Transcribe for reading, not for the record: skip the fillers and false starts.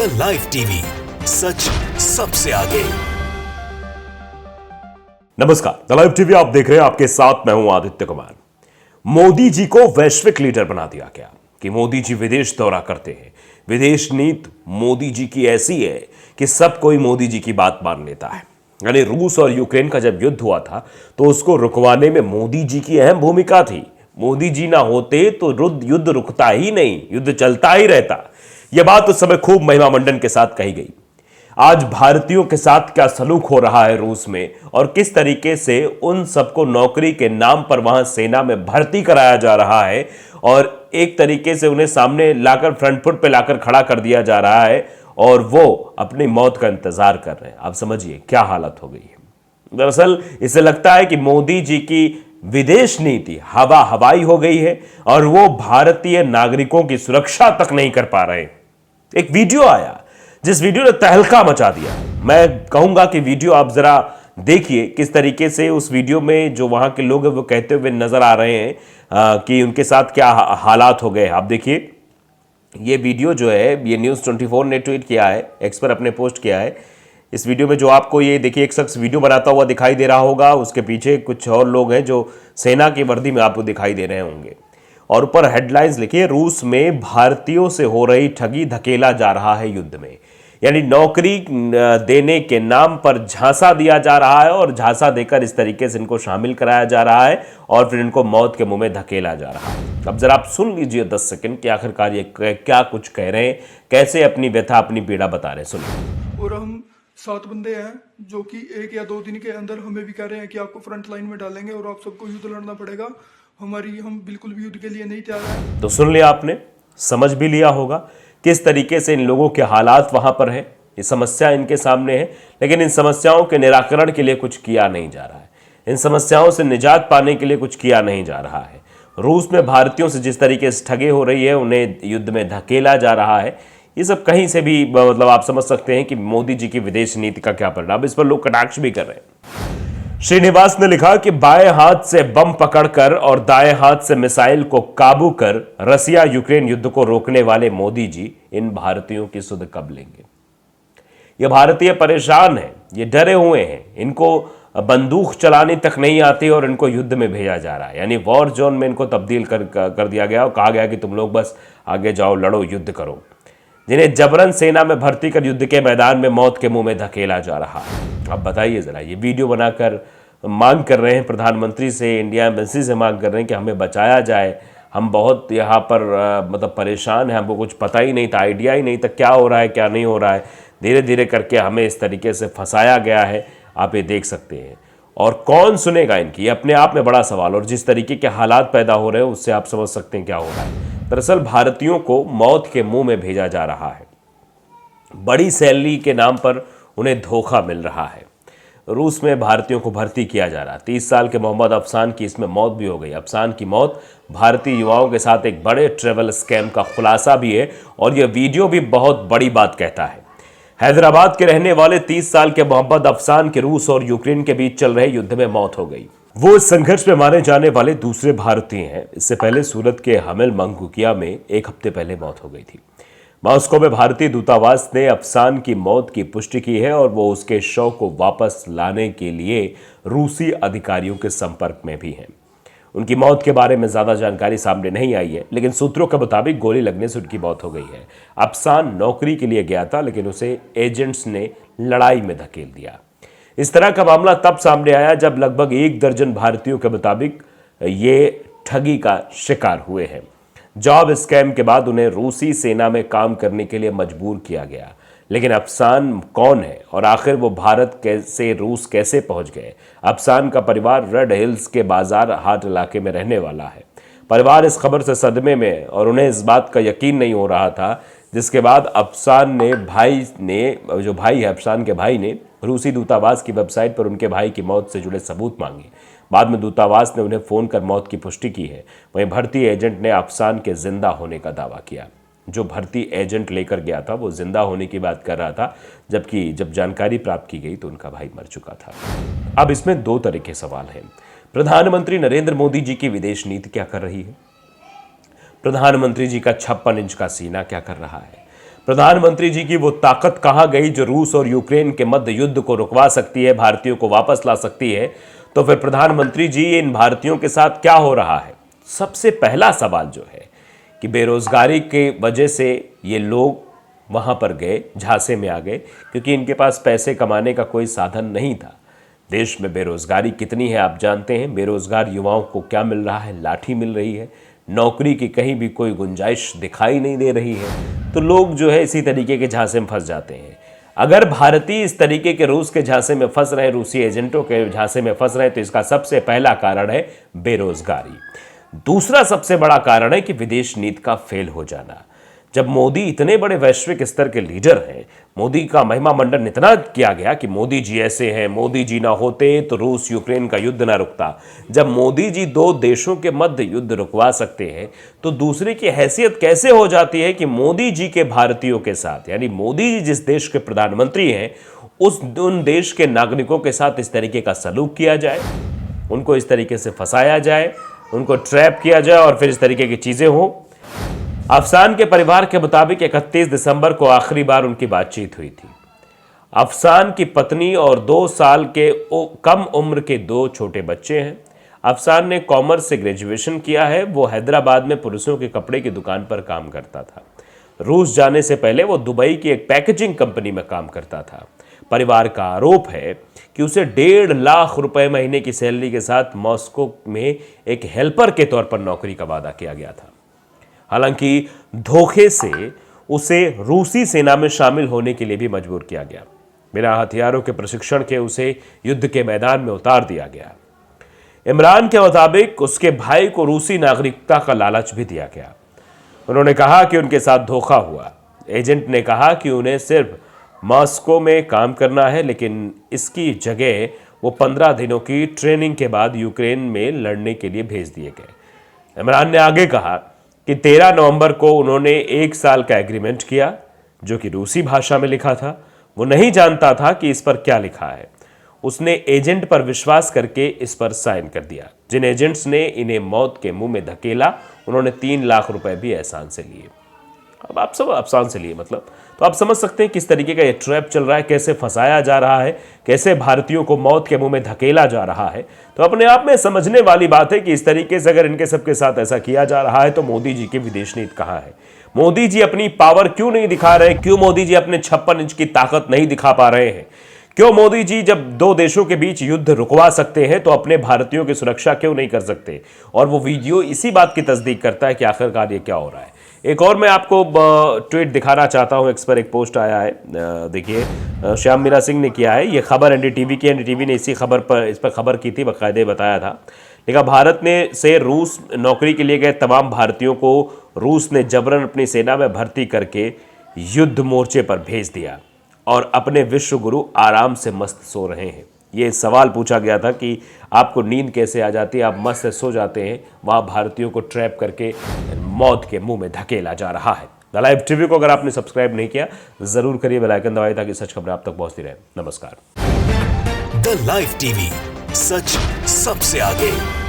The live TV, सच सबसे आगे। नमस्कार, द लाइव टीवी आप देख रहे हैं, आपके साथ मैं हूं आदित्य कुमार। मोदी जी को वैश्विक लीडर बना दिया गया कि मोदी जी विदेश दौरा करते हैं। विदेश नीति मोदी जी की ऐसी है कि सब कोई मोदी जी की बात मान लेता है। यानी रूस और यूक्रेन का जब युद्ध हुआ था तो उसको रुकवाने में मोदी जी की अहम भूमिका थी। मोदी जी ना होते तो युद्ध रुकता ही नहीं, युद्ध चलता ही रहता। यह बात उस समय खूब महिमा मंडन के साथ कही गई। आज भारतीयों के साथ क्या सलूक हो रहा है रूस में, और किस तरीके से उन सबको नौकरी के नाम पर वहां सेना में भर्ती कराया जा रहा है और एक तरीके से उन्हें सामने लाकर फ्रंट फुट पे लाकर खड़ा कर दिया जा रहा है और वो अपनी मौत का इंतजार कर रहे हैं। आप समझिए क्या हालत हो गई है। दरअसल इसे लगता है कि मोदी जी की विदेश नीति हवाई हो गई है और वो भारतीय नागरिकों की सुरक्षा तक नहीं कर पा रहे। एक वीडियो आया जिस वीडियो ने तहलका मचा दिया। मैं कहूंगा कि वीडियो आप जरा देखिए किस तरीके से उस वीडियो में जो वहां के लोग हैं वो कहते हुए नजर आ रहे हैं कि उनके साथ क्या हालात हो गए। आप देखिए ये वीडियो जो है, ये न्यूज़ 24 ने ट्वीट किया है, एक्स पर अपने पोस्ट किया है। इस वीडियो में जो आपको ये देखिए एक शख्स वीडियो बनाता हुआ दिखाई दे रहा होगा, उसके पीछे कुछ और लोग हैं जो सेना की वर्दी में आपको दिखाई दे रहे होंगे और ऊपर हेडलाइंस लिखिए, रूस में भारतीयों से हो रही ठगी, धकेला जा रहा है युद्ध में। यानी नौकरी देने के नाम पर झांसा दिया जा रहा है और झांसा देकर इस तरीके से इनको शामिल कराया जा रहा है और फिर इनको मौत के मुंह में धकेला जा रहा है। अब जरा आप सुन लीजिए 10 सेकंड कि आखिरकार ये क्या कुछ कह रहे हैं, कैसे अपनी व्यथा अपनी पीड़ा बता रहे हैं। सुनिए। और हम 7 बंदे हैं जो कि 1 या 2 दिन के अंदर हमें भी कह रहे हैं कि आपको फ्रंट लाइन में डालेंगे और आप सबको युद्ध लड़ना पड़ेगा। हम बिल्कुल भी युद्ध के लिए नहीं तैयार हैं। तो सुन लिया आपने, समझ भी लिया होगा किस तरीके से इन लोगों के हालात वहां पर है। ये समस्या इनके सामने है, लेकिन इन समस्याओं के निराकरण के लिए कुछ किया नहीं जा रहा है। इन समस्याओं से निजात पाने के लिए कुछ किया नहीं जा रहा है। रूस में भारतीयों से जिस तरीके से ठगी हो रही है, उन्हें युद्ध में धकेला जा रहा है, ये सब कहीं से भी मतलब आप समझ सकते हैं कि मोदी जी की विदेश नीति का क्या परिणाम। इस पर लोग कटाक्ष भी कर रहे हैं। श्रीनिवास ने लिखा कि बाएं हाथ से बम पकड़कर और दाएं हाथ से मिसाइल को काबू कर रसिया यूक्रेन युद्ध को रोकने वाले मोदी जी इन भारतीयों की सुध कब लेंगे। ये भारतीय परेशान हैं, ये डरे हुए हैं, इनको बंदूक चलानी तक नहीं आती और इनको युद्ध में भेजा जा रहा है। यानी वॉर जोन में इनको तब्दील कर दिया गया और कहा गया कि तुम लोग बस आगे जाओ, लड़ो, युद्ध करो। जिन्हें जबरन सेना में भर्ती कर युद्ध के मैदान में मौत के मुंह में धकेला जा रहा है। अब बताइए जरा, ये वीडियो बनाकर मांग कर रहे हैं प्रधानमंत्री से, इंडिया एम्बेसी से मांग कर रहे हैं कि हमें बचाया जाए, हम बहुत यहाँ पर मतलब परेशान हैं, हमको कुछ पता ही नहीं था, आइडिया ही नहीं था क्या हो रहा है क्या नहीं हो रहा है। धीरे धीरे करके हमें इस तरीके से फंसाया गया है, आप ये देख सकते हैं। और कौन सुनेगा इनकी, ये अपने आप में बड़ा सवाल। और जिस तरीके के हालात पैदा हो रहे हैं उससे आप समझ सकते हैं क्या हो रहा है। दरअसल भारतीयों को मौत के मुंह में भेजा जा रहा है। बड़ी सैलरी के नाम पर उन्हें धोखा मिल रहा है। रूस में भारतीयों को भर्ती किया जा रहा है। 30 साल के मोहम्मद अफसान की इसमें मौत भी हो गई। अफसान की मौत भारतीय युवाओं के साथ एक बड़े ट्रेवल स्कैम का खुलासा भी है और यह वीडियो भी बहुत बड़ी बात कहता है। हैदराबाद के रहने वाले 30 साल के मोहम्मद अफसान के रूस और यूक्रेन के बीच चल रहे युद्ध में मौत हो गई। वो इस संघर्ष में मारे जाने वाले दूसरे भारतीय हैं। इससे पहले सूरत के हमिल मंगुकिया में 1 हफ्ते पहले मौत हो गई थी। मॉस्को में भारतीय दूतावास ने अफसान की मौत की पुष्टि की है और वो उसके शव को वापस लाने के लिए रूसी अधिकारियों के संपर्क में भी हैं। उनकी मौत के बारे में ज्यादा जानकारी सामने नहीं आई है, लेकिन सूत्रों के मुताबिक गोली लगने से उनकी मौत हो गई है। अफसान नौकरी के लिए गया था, लेकिन उसे एजेंट्स ने लड़ाई में धकेल दिया। इस तरह का मामला तब सामने आया जब लगभग 1 दर्जन भारतीयों के मुताबिक ये ठगी का शिकार हुए हैं। जॉब स्कैम के बाद उन्हें रूसी सेना में काम करने के लिए मजबूर किया गया। लेकिन अफसान कौन है और आखिर वो भारत कैसे, रूस कैसे पहुंच गए। अफसान का परिवार रेड हिल्स के बाजार हाट इलाके में रहने वाला है। परिवार इस खबर से सदमे में और उन्हें इस बात का यकीन नहीं हो रहा था, जिसके बाद अफसान ने जो भाई है अफसान के भाई ने रूसी दूतावास की वेबसाइट पर उनके भाई की मौत से जुड़े सबूत मांगे। बाद में दूतावास ने उन्हें फोन कर मौत की पुष्टि की है। वहीं भर्ती एजेंट ने अफसान के जिंदा होने का दावा किया। जो भर्ती एजेंट लेकर गया था वो जिंदा होने की बात कर रहा था, जबकि जब जानकारी प्राप्त की गई तो उनका भाई मर चुका था। अब इसमें 2 तरह के सवाल हैं। प्रधानमंत्री नरेंद्र मोदी जी की विदेश नीति क्या कर रही है? प्रधानमंत्री जी का 56 इंच का सीना क्या कर रहा है? प्रधानमंत्री जी की वो ताकत कहां गई जो रूस और यूक्रेन के मध्य युद्ध को रुकवा सकती है, भारतीयों को वापस ला सकती है? तो फिर प्रधानमंत्री जी इन भारतीयों के साथ क्या हो रहा है? सबसे पहला सवाल जो है कि बेरोजगारी के वजह से ये लोग वहां पर गए, झांसे में आ गए, क्योंकि इनके पास पैसे कमाने का कोई साधन नहीं था। देश में बेरोजगारी कितनी है आप जानते हैं। बेरोजगार युवाओं को क्या मिल रहा है? लाठी मिल रही है। नौकरी की कहीं भी कोई गुंजाइश दिखाई नहीं दे रही है। तो लोग जो है इसी तरीके के झांसे में फंस जाते हैं। अगर भारतीय इस तरीके के रूस के झांसे में फंस रहे, रूसी एजेंटों के झांसे में फंस रहे, तो इसका सबसे पहला कारण है बेरोजगारी। दूसरा सबसे बड़ा कारण है कि विदेश नीति का फेल हो जाना। जब मोदी इतने बड़े वैश्विक स्तर के लीडर हैं, मोदी का महिमा मंडन इतना किया गया कि मोदी जी ऐसे हैं, मोदी जी ना होते तो रूस यूक्रेन का युद्ध ना रुकता। जब मोदी जी दो देशों के मध्य युद्ध रुकवा सकते हैं, तो दूसरे की हैसियत कैसे हो जाती है कि मोदी जी के भारतीयों के साथ, यानी मोदी जी जिस देश के प्रधानमंत्री हैं, उन देश के नागरिकों के साथ इस तरीके का सलूक किया जाए, उनको इस तरीके से फंसाया जाए, उनको ट्रैप किया जाए और फिर इस तरीके की चीजें हो। अफसान के परिवार के मुताबिक 31 दिसंबर को आखिरी बार उनकी बातचीत हुई थी। अफसान की पत्नी और 2 साल के कम उम्र के 2 छोटे बच्चे हैं। अफसान ने कॉमर्स से ग्रेजुएशन किया है। वो हैदराबाद में पुरुषों के कपड़े की दुकान पर काम करता था। रूस जाने से पहले वो दुबई की एक पैकेजिंग कंपनी में काम करता था। परिवार का आरोप है कि उसे 1.5 लाख रुपए महीने की सैलरी के साथ मॉस्को में एक हेल्पर के तौर पर नौकरी का वादा किया गया था। हालांकि धोखे से उसे रूसी सेना में शामिल होने के लिए भी मजबूर किया गया। बिना हथियारों के प्रशिक्षण के उसे युद्ध के मैदान में उतार दिया गया। इमरान के मुताबिक उसके भाई को रूसी नागरिकता का लालच भी दिया गया। उन्होंने कहा कि उनके साथ धोखा हुआ। एजेंट ने कहा कि उन्हें सिर्फ मॉस्को में काम करना है, लेकिन इसकी जगह वो 15 दिनों की ट्रेनिंग के बाद यूक्रेन में लड़ने के लिए भेज दिए गए। इमरान ने आगे कहा कि 13 नवंबर को उन्होंने 1 साल का एग्रीमेंट किया, जो कि रूसी भाषा में लिखा था। वो नहीं जानता था कि इस पर क्या लिखा है। उसने एजेंट पर विश्वास करके इस पर साइन कर दिया। जिन एजेंट्स ने इन्हें मौत के मुंह में धकेला, उन्होंने 3 लाख रुपए भी एहसान से लिए। अब आप सब अफसान से लिए मतलब, तो आप समझ सकते हैं किस तरीके का ये ट्रैप चल रहा है, कैसे फंसाया जा रहा है, कैसे भारतीयों को मौत के मुंह में धकेला जा रहा है। तो अपने आप में समझने वाली बात है कि इस तरीके से अगर इनके सबके साथ ऐसा किया जा रहा है, तो मोदी जी की विदेश नीति कहाँ है? मोदी जी अपनी पावर क्यों नहीं दिखा रहे? क्यों मोदी जी अपने 56 इंच की ताकत नहीं दिखा पा रहे हैं? क्यों मोदी जी जब 2 देशों के बीच युद्ध रुकवा सकते हैं, तो अपने भारतीयों की सुरक्षा क्यों नहीं कर सकते? और वो वीडियो इसी बात की तस्दीक करता है कि आखिरकार ये क्या हो रहा है। एक और मैं आपको ट्वीट दिखाना चाहता हूं। एक्स पर एक पोस्ट आया है, देखिए, श्याम मीरा सिंह ने किया है। ये खबर एनडीटीवी की, एनडीटीवी ने इस पर खबर की थी, बाकायदे बताया था। लेकिन भारत ने से रूस नौकरी के लिए गए तमाम भारतीयों को रूस ने जबरन अपनी सेना में भर्ती करके युद्ध मोर्चे पर भेज दिया और अपने विश्व गुरु आराम से मस्त सो रहे हैं। ये सवाल पूछा गया था कि आपको नींद कैसे आ जाती है, आप मस्त सो जाते हैं। वहाँ भारतीयों को ट्रैप करके मौत के मुंह में धकेला जा रहा है। द लाइव टीवी को अगर आपने सब्सक्राइब नहीं किया, जरूर करिए, बेल आइकन दबाइए ताकि सच खबरें आप तक पहुंचती रहे। नमस्कार। द लाइव टीवी, सच सबसे आगे।